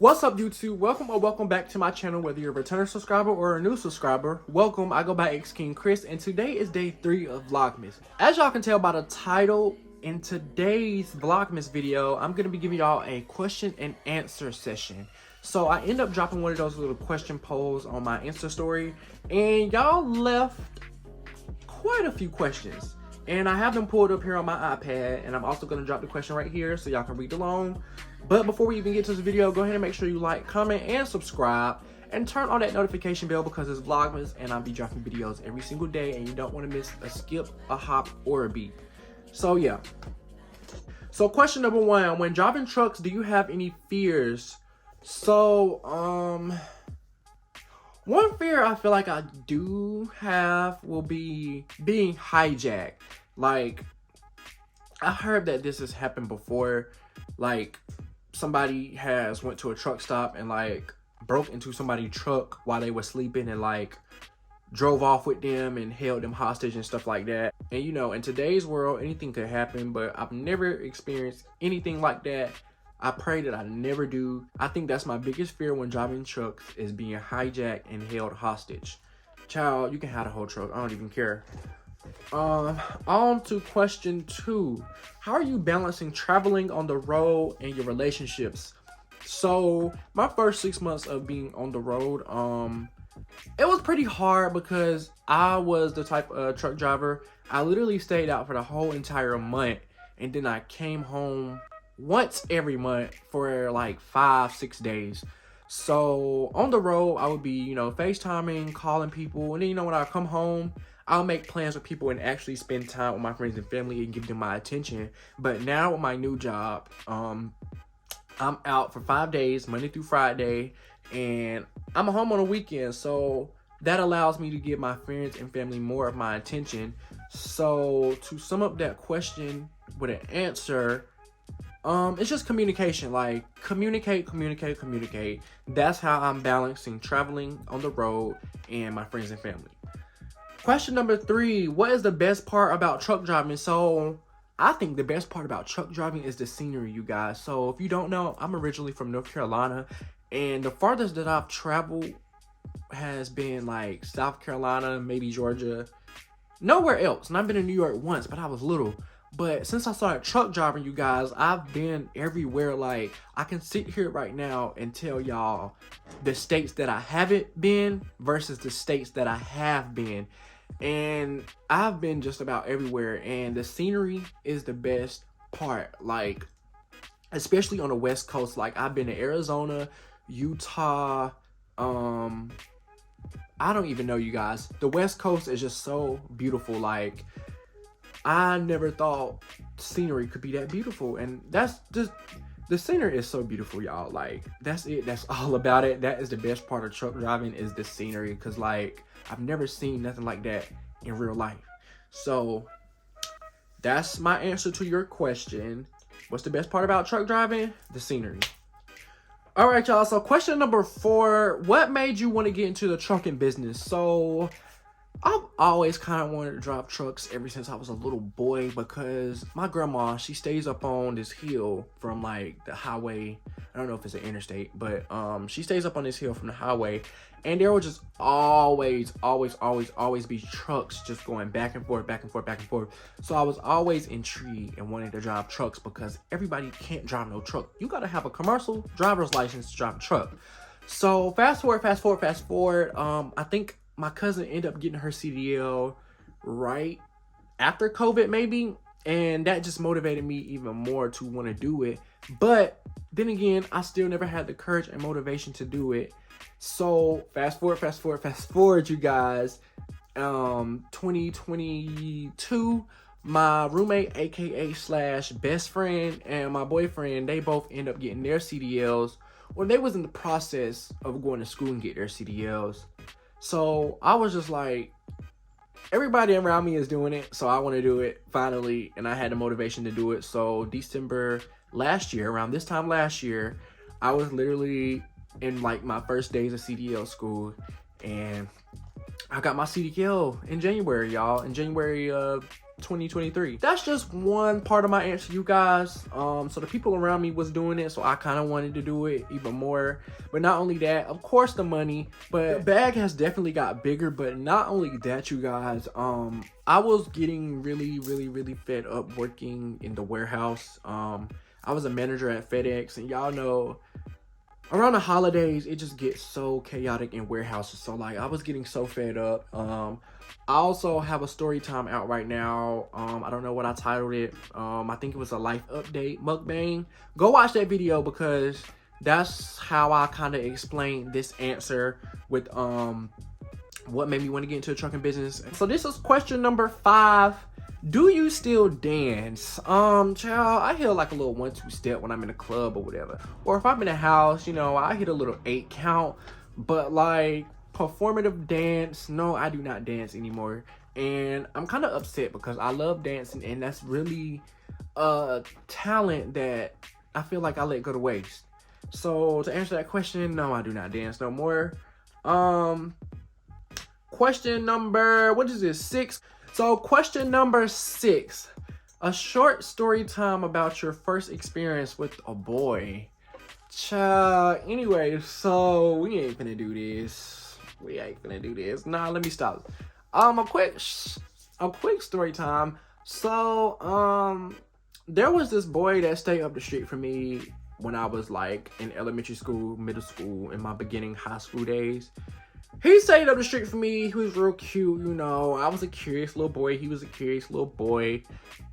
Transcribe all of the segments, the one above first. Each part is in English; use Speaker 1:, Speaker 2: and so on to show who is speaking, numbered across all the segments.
Speaker 1: What's up, YouTube? Welcome or welcome back to my channel. Whether you're a returning subscriber or a new subscriber, welcome. I go by X King Chris, and today is day 3 of Vlogmas. As y'all can tell by the title, in today's Vlogmas video, I'm gonna be giving y'all a question and answer session. So I end up dropping one of those little question polls on my Insta story, and y'all left quite a few questions. And I have them pulled up here on my iPad, and I'm also gonna drop the question right here so y'all can read along. But before we even get to this video, go ahead and make sure you like, comment, and subscribe, and turn on that notification bell because it's Vlogmas and I'll be dropping videos every single day, and you don't want to miss a skip, a hop, or a beat. So yeah. So question number 1, when driving trucks, do you have any fears? So one fear I feel like I do have will be being hijacked. Like, I heard that this has happened before. Like, somebody has went to a truck stop and like broke into somebody's truck while they were sleeping and like drove off with them and held them hostage and stuff like that. And you know, in today's world, anything could happen, but I've never experienced anything like that. I pray that I never do. I think that's my biggest fear when driving trucks, is being hijacked and held hostage. Child, you can have the whole truck. I don't even care. On to question 2. How are you balancing traveling on the road and your relationships? So my first 6 months of being on the road, it was pretty hard because I was the type of truck driver. I literally stayed out for the whole entire month, and then I came home once every month for like 5-6 days. So on the road, I would be, you know, FaceTiming, calling people, and then, you know, when I come home, I'll make plans with people and actually spend time with my friends and family and give them my attention. But now with my new job, I'm out for 5 days, Monday through Friday, and I'm home on the weekend. So that allows me to give my friends and family more of my attention. So to sum up that question with an answer, it's just communication. Like, communicate. That's how I'm balancing traveling on the road and my friends and family. Question number 3, what is the best part about truck driving? So I think the best part about truck driving is the scenery, you guys. So if you don't know, I'm originally from North Carolina, and the farthest that I've traveled has been like South Carolina, maybe Georgia, nowhere else. And I've been in New York once, but I was little. But since I started truck driving, you guys, I've been everywhere. Like, I can sit here right now and tell y'all the states that I haven't been versus the states that I have been. And I've been just about everywhere, and the scenery is the best part. Like, especially on the West Coast. Like, I've been to Arizona, Utah, I don't even know, you guys. The West Coast is just so beautiful. Like, I never thought scenery could be that beautiful, and that's just, the scenery is so beautiful, y'all. Like, that's it. That's all about it. That is the best part of truck driving, is the scenery, because like, I've never seen nothing like that in real life. So that's my answer to your question. What's the best part about truck driving? The scenery. All right, y'all. So question number 4, what made you want to get into the trucking business? So I've always kind of wanted to drive trucks ever since I was a little boy, because my grandma, she stays up on this hill from like the highway. I don't know if it's an interstate, but she stays up on this hill from the highway, and there will just always be trucks just going back and forth. So I was always intrigued and wanted to drive trucks, because everybody can't drive no truck. You gotta have a commercial driver's license to drive a truck. So fast forward. I think my cousin ended up getting her CDL right after COVID, maybe, and that just motivated me even more to want to do it. But then again, I still never had the courage and motivation to do it. So fast forward, you guys. 2022, my roommate, aka / best friend, and my boyfriend, they both end up getting their CDLs, or they was in the process of going to school and get their CDLs. So I was just like, everybody around me is doing it, so I want to do it finally, and I had the motivation to do it. So December last year, around this time last year, I was literally in like my first days of CDL school, and I got my CDL in January, y'all. In January 2023. That's just one part of my answer, you guys. So the people around me was doing it, so I kind of wanted to do it even more. But not only that, of course the money, but the bag has definitely got bigger. But not only that, you guys, I was getting really fed up working in the warehouse. I was a manager at FedEx, and y'all know around the holidays it just gets so chaotic in warehouses. So like I was getting so fed up. I also have a story time out right now. I don't know what I titled it. I think it was a life update mukbang. Go watch that video because that's how I kind of explained this answer with what made me want to get into the trucking business. So this is question number 5. Do you still dance? Child, I hit like a little 1-2 step when I'm in a club or whatever. Or if I'm in a house, you know, I hit a little 8 count. But like performative dance, no, I do not dance anymore. And I'm kind of upset because I love dancing, and that's really a talent that I feel like I let go to waste. So to answer that question, no, I do not dance no more. Question number, what is this, 6? So question number 6, a short story time about your first experience with a boy. Child, anyway, so we ain't finna do this. Nah, let me stop. A quick story time. So, there was this boy that stayed up the street from me when I was like in elementary school, middle school, in my beginning high school days. He stayed up the street from me. He was real cute, you know. I was a curious little boy. He was a curious little boy.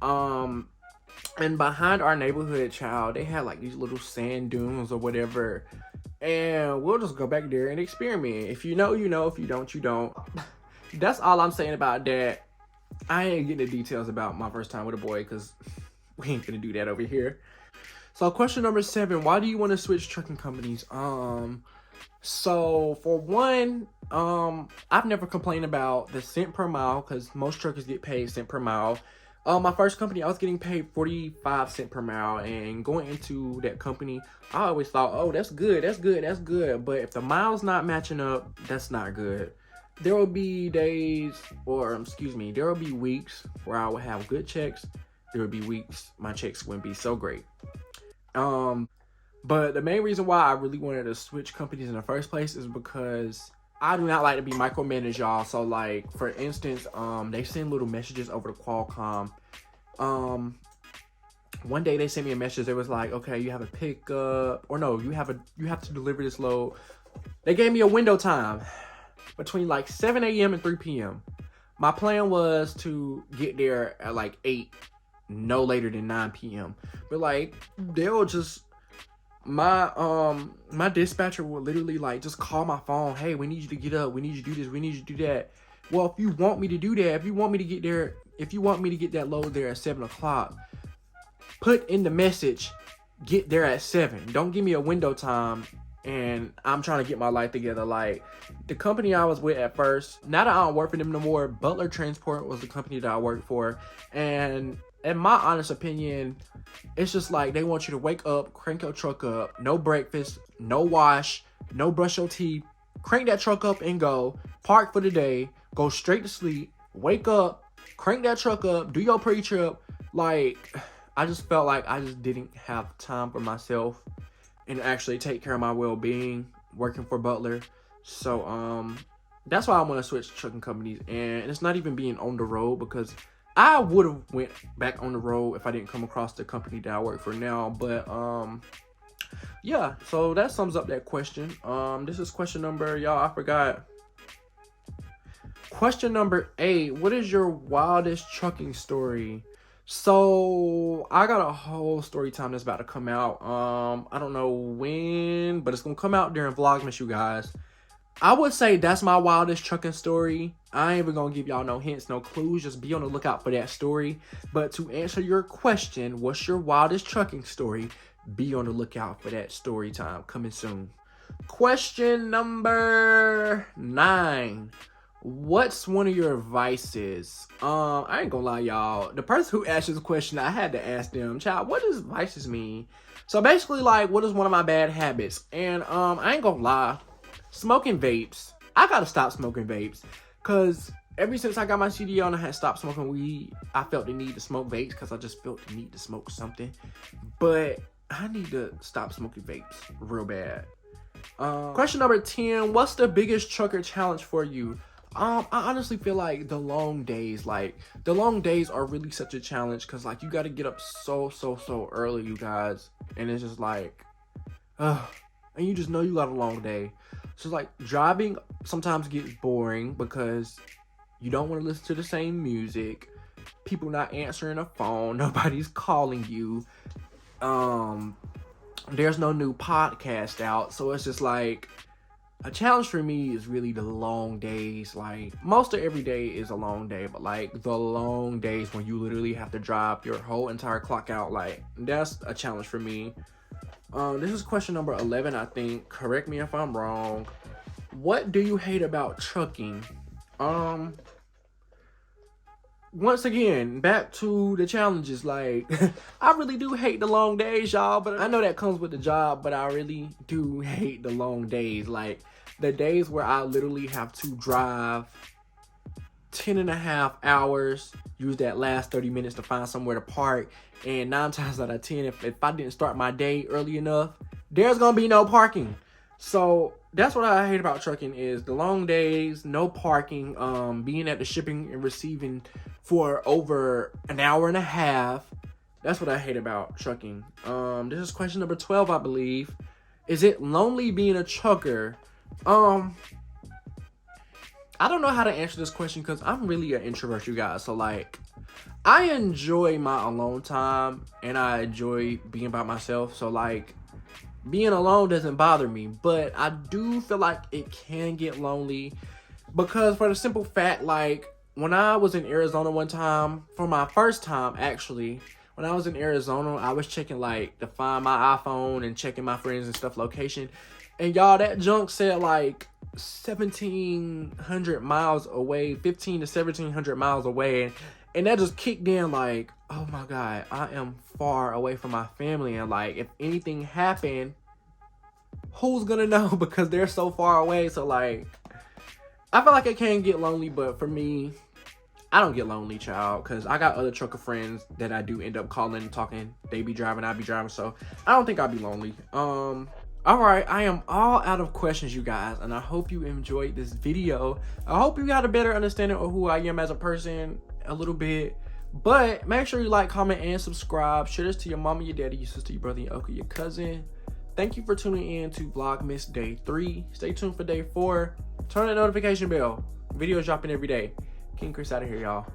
Speaker 1: And behind our neighborhood, child, they had like these little sand dunes or whatever. And we'll just go back there and experiment. If you know, you know. If you don't, you don't. That's all I'm saying about that. I ain't getting the details about my first time with a boy because we ain't gonna do that over here. So question number 7, why do you want to switch trucking companies? So for one, I've never complained about the cent per mile because most truckers get paid cent per mile. My first company, I was getting paid 45 cents per mile, and going into that company, I always thought, oh, that's good. But if the mile's not matching up, that's not good. There will be days, there will be weeks where I will have good checks. There will be weeks my checks wouldn't be so great. But the main reason why I really wanted to switch companies in the first place is because I do not like to be micromanaged, y'all. So like, for instance, they send little messages over to Qualcomm. One day they sent me a message. They was like, okay, you have a pickup, or no, you have to deliver this load. They gave me a window time between like 7 a.m. and 3 p.m. My plan was to get there at like 8, no later than 9 p.m. But like, they'll just, my dispatcher will literally like just call my phone. Hey, we need you to get up. We need you to do this. We need you to do that. Well, if you want me to do that, if you want me to get there, if you want me to get that load there at 7 o'clock, put in the message, get there at 7. Don't give me a window time and I'm trying to get my life together. Like, the company I was with at first, now that I don't work for them no more, Butler Transport was the company that I worked for. And in my honest opinion, it's just like they want you to wake up, crank your truck up, no breakfast, no wash, no brush your teeth, crank that truck up and go, park for the day, go straight to sleep, wake up, crank that truck up, do your pre-trip. Like, I just felt like I just didn't have time for myself and actually take care of my well-being working for Butler. So that's why I want to switch trucking companies. And it's not even being on the road, because I would have went back on the road if I didn't come across the company that I work for now. But yeah, so that sums up that question. This is question number, y'all, I forgot. Question number 8, what is your wildest trucking story? So I got a whole story time that's about to come out. I don't know when, but it's gonna come out during Vlogmas, you guys. I would say that's my wildest trucking story. I ain't even gonna give y'all no hints, no clues. Just be on the lookout for that story. But to answer your question, what's your wildest trucking story? Be on the lookout for that story time coming soon. Question number 9. What's one of your vices? I ain't gonna lie, y'all. The person who asked this question, I had to ask them, child, what does vices mean? So basically, like, what is one of my bad habits? And I ain't gonna lie, smoking vapes. I gotta stop smoking vapes, because ever since I got my CDL and I had stopped smoking weed, I felt the need to smoke vapes because I just felt the need to smoke something. But I need to stop smoking vapes real bad. Question number 10, what's the biggest trucker challenge for you? I honestly feel like the long days are really such a challenge because like you got to get up so early, you guys, and it's just like and you just know you got a long day. So like driving sometimes gets boring because you don't want to listen to the same music, people not answering the phone, nobody's calling you, there's no new podcast out, so it's just like a challenge for me is really the long days. Like most of every day is a long day, but like the long days when you literally have to drive your whole entire clock out, like that's a challenge for me. This is question number 11, I think. Correct me if I'm wrong. What do you hate about trucking? Once again, back to the challenges. Like, I really do hate the long days, y'all, but I know that comes with the job, but I really do hate the long days. Like, the days where I literally have to drive 10.5 hours, use that last 30 minutes to find somewhere to park, and 9 times out of 10, if I didn't start my day early enough, there's gonna be no parking. So that's what I hate about trucking, is the long days, no parking, being at the shipping and receiving for over an hour and a half. That's what I hate about trucking. This is question number 12, I believe. Is it lonely being a trucker? I don't know how to answer this question because I'm really an introvert, you guys. So like, I enjoy my alone time and I enjoy being by myself. So like, being alone doesn't bother me, but I do feel like it can get lonely because for the simple fact, like when I was in Arizona one time, for my first time actually, when I was in Arizona, I was checking like to find my iPhone and checking my friends and stuff location. And y'all, that junk said like 1,700 miles away, 15 to 1,700 miles away. And that just kicked in like, oh my God, I am far away from my family. And like, if anything happened, who's gonna know? Because they're so far away. So like, I feel like it can get lonely, but for me, I don't get lonely, child, because I got other trucker friends that I do end up calling and talking. They be driving, I be driving, so I don't think I'll be lonely. Alright, I am all out of questions, you guys, and I hope you enjoyed this video. I hope you got a better understanding of who I am as a person a little bit. But make sure you like, comment, and subscribe. Share this to your mama, your daddy, your sister, your brother, your uncle, your cousin. Thank you for tuning in to Vlogmas Day 3. Stay tuned for Day 4. Turn that notification bell. Videos dropping every day. King Chris out of here, y'all.